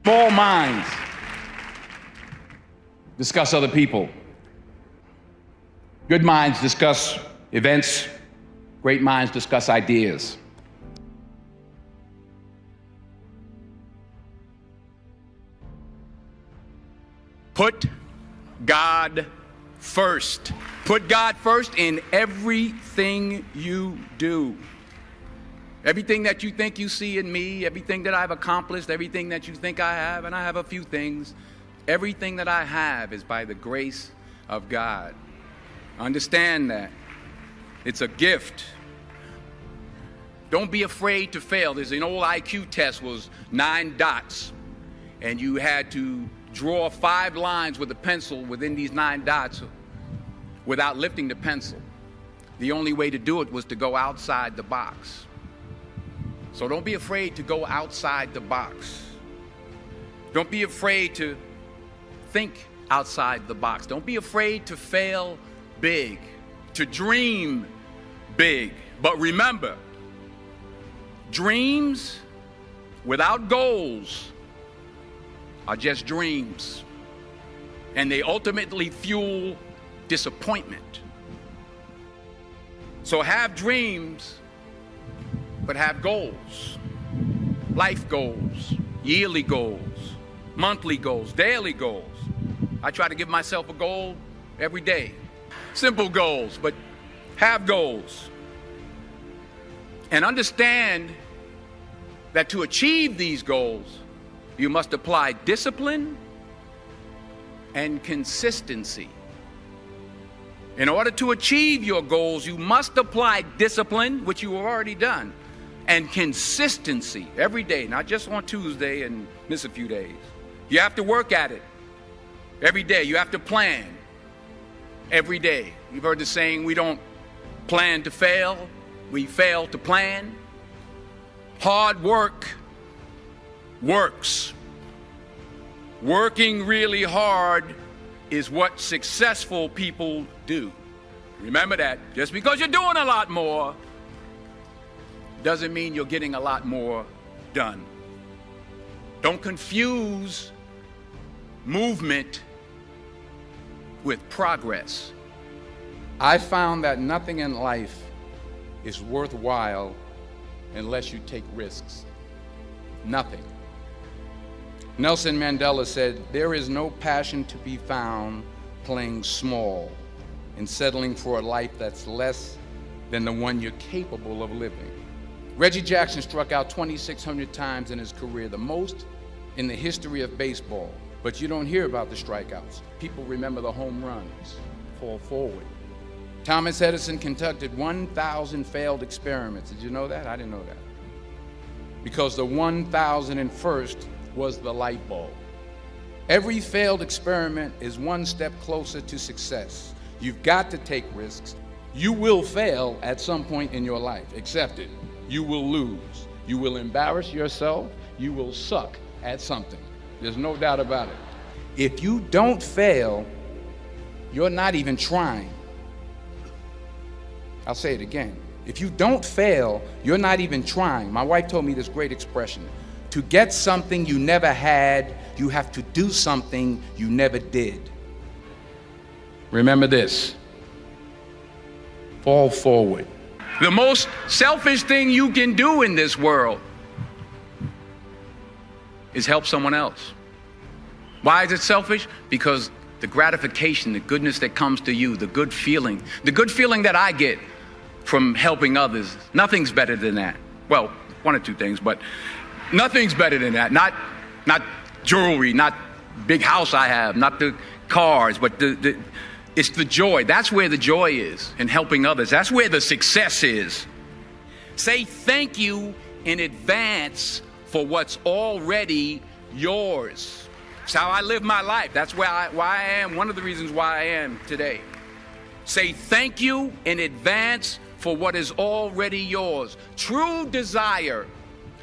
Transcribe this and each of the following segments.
Small minds discuss other people. Good minds discuss events. Great minds discuss ideas. Put God first. Put God first in everything you do. Everything that you think you see in me, everything that I've accomplished, everything that you think I have, and I have a few things, everything that I have is by the grace of God. Understand that. It's a gift. Don't be afraid to fail. There's an old IQ test, was 9 dots, and you had to draw 5 lines with a pencil within these 9 dots without lifting the pencil. The only way to do it was to go outside the box. So don't be afraid to go outside the box. Don't be afraid to think outside the box. Don't be afraid to fail big, to dream big. But remember, dreams without goals are just dreams, and they ultimately fuel disappointment. So have dreams, but have goals. Life goals, yearly goals, monthly goals, daily goals. I try to give myself a goal every day. Simple goals, but have goals. And understand that to achieve these goals, you must apply discipline and consistency. In order to achieve your goals, you must apply discipline, which you have already done, and consistency every day, not just on Tuesday and miss a few days. You have to work at it every day. You have to plan every day. You've heard the saying, we don't plan to fail, we fail to plan. Hard work works. Working really hard is what successful people do. Remember that. Just because you're doing a lot more doesn't mean you're getting a lot more done. Don't confuse movement with progress. I found that nothing in life is worthwhile unless you take risks. Nothing. Nelson Mandela said, "There is no passion to be found playing small and settling for a life that's less than the one you're capable of living." Reggie Jackson struck out 2,600 times in his career, the most in the history of baseball. But you don't hear about the strikeouts. People remember the home runs. Fall forward. Thomas Edison conducted 1,000 failed experiments. Did you know that? I didn't know that. Because the 1,001st was the light bulb. Every failed experiment is one step closer to success. You've got to take risks. You will fail at some point in your life. Accept it. You will lose. You will embarrass yourself. You will suck at something. There's no doubt about it. If you don't fail, you're not even trying. I'll say it again. If you don't fail, you're not even trying. My wife told me this great expression. To get something you never had, you have to do something you never did. Remember this. Fall forward. The most selfish thing you can do in this world is help someone else. Why is it selfish? Because the gratification, the goodness that comes to you, the good feeling that I get from helping others, nothing's better than that. Well, one or two things, but nothing's better than that. Not jewelry, not big house I have, not the cars, but it's the joy. That's where the joy is, in helping others. That's where the success is. Say thank you in advance for what's already yours. It's how I live my life. That's why I am, one of the reasons why I am today. Say thank you in advance for what is already yours. True desire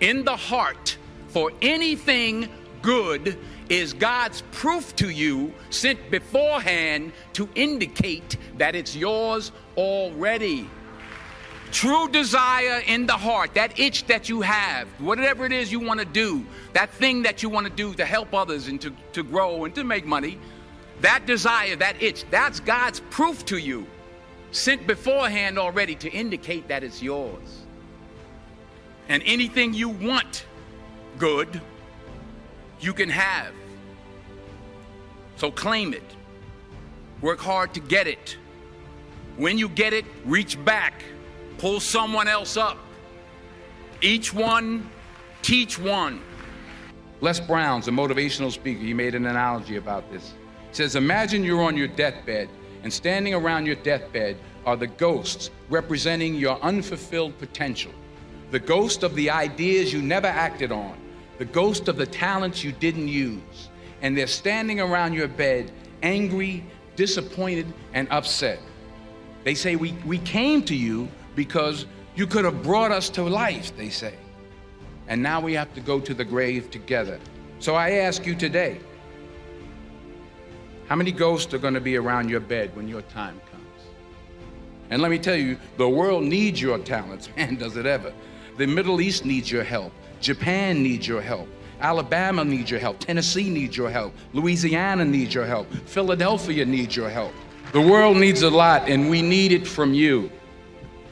in the heart for anything good is God's proof to you, sent beforehand to indicate that it's yours already. true desire in the heart, that itch that you have, whatever it is you want to do, that thing that you want to do to help others and to grow and to make money, that desire, that itch, that's God's proof to you, sent beforehand already to indicate that it's yours. And anything you want good, you can have. So claim it. Work hard to get it. When you get it, reach back. Pull someone else up. Each one, teach one. Les Brown's a motivational speaker. He made an analogy about this. He says, imagine you're on your deathbed, and standing around your deathbed are the ghosts representing your unfulfilled potential. The ghost of the ideas you never acted on. The ghost of the talents you didn't use. And they're standing around your bed, angry, disappointed, and upset. They say, we came to you because you could have brought us to life, they say. And now we have to go to the grave together. So I ask you today, how many ghosts are going to be around your bed when your time comes? And let me tell you, the world needs your talents, man, does it ever. The Middle East needs your help. Japan needs your help. Alabama needs your help. Tennessee needs your help. Louisiana needs your help. Philadelphia needs your help. The world needs a lot, and we need it from you.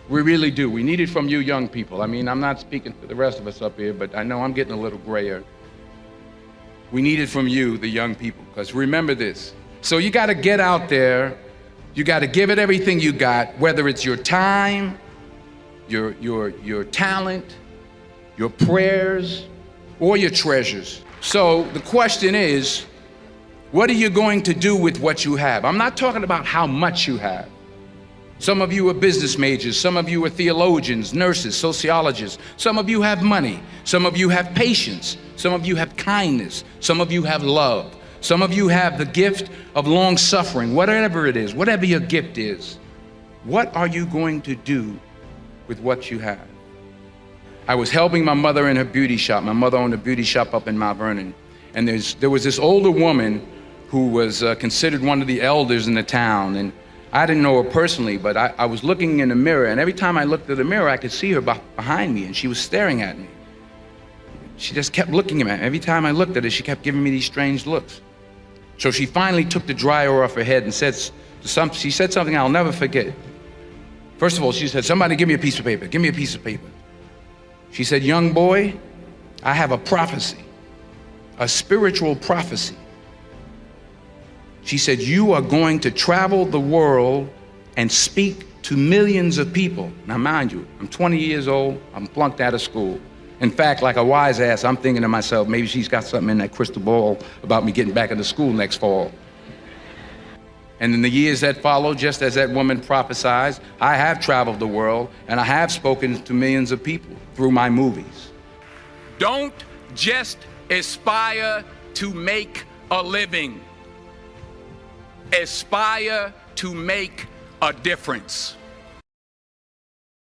We really do. We need it from you young people. I mean, I'm not speaking for the rest of us up here, but I know I'm getting a little grayer. We need it from you, the young people, because remember this. So you got to get out there. You got to give it everything you got, whether it's your time, your talent, your prayers, or your treasures. So the question is, what are you going to do with what you have? I'm not talking about how much you have. Some of you are business majors, some of you are theologians, nurses, sociologists. Some of you have money, some of you have patience, some of you have kindness, some of you have love. Some of you have the gift of long suffering, whatever it is, whatever your gift is. What are you going to do with what you have? I was helping my mother in her beauty shop. My mother owned a beauty shop up in Mount Vernon. And there was this older woman who was considered one of the elders in the town. And I didn't know her personally, but I was looking in the mirror, and every time I looked at the mirror, I could see her behind me, and she was staring at me. She just kept looking at me. Every time I looked at her, she kept giving me these strange looks. So she finally took the dryer off her head and she said something I'll never forget. First of all, she said, somebody give me a piece of paper, give me a piece of paper. She said, young boy, I have a prophecy, a spiritual prophecy. She said, you are going to travel the world and speak to millions of people. Now, mind you, I'm 20 years old, I'm flunked out of school. In fact, like a wise ass, I'm thinking to myself, maybe she's got something in that crystal ball about me getting back into school next fall. And in the years that followed, just as that woman prophesied, I have traveled the world and I have spoken to millions of people through my movies. Don't just aspire to make a living. Aspire to make a difference.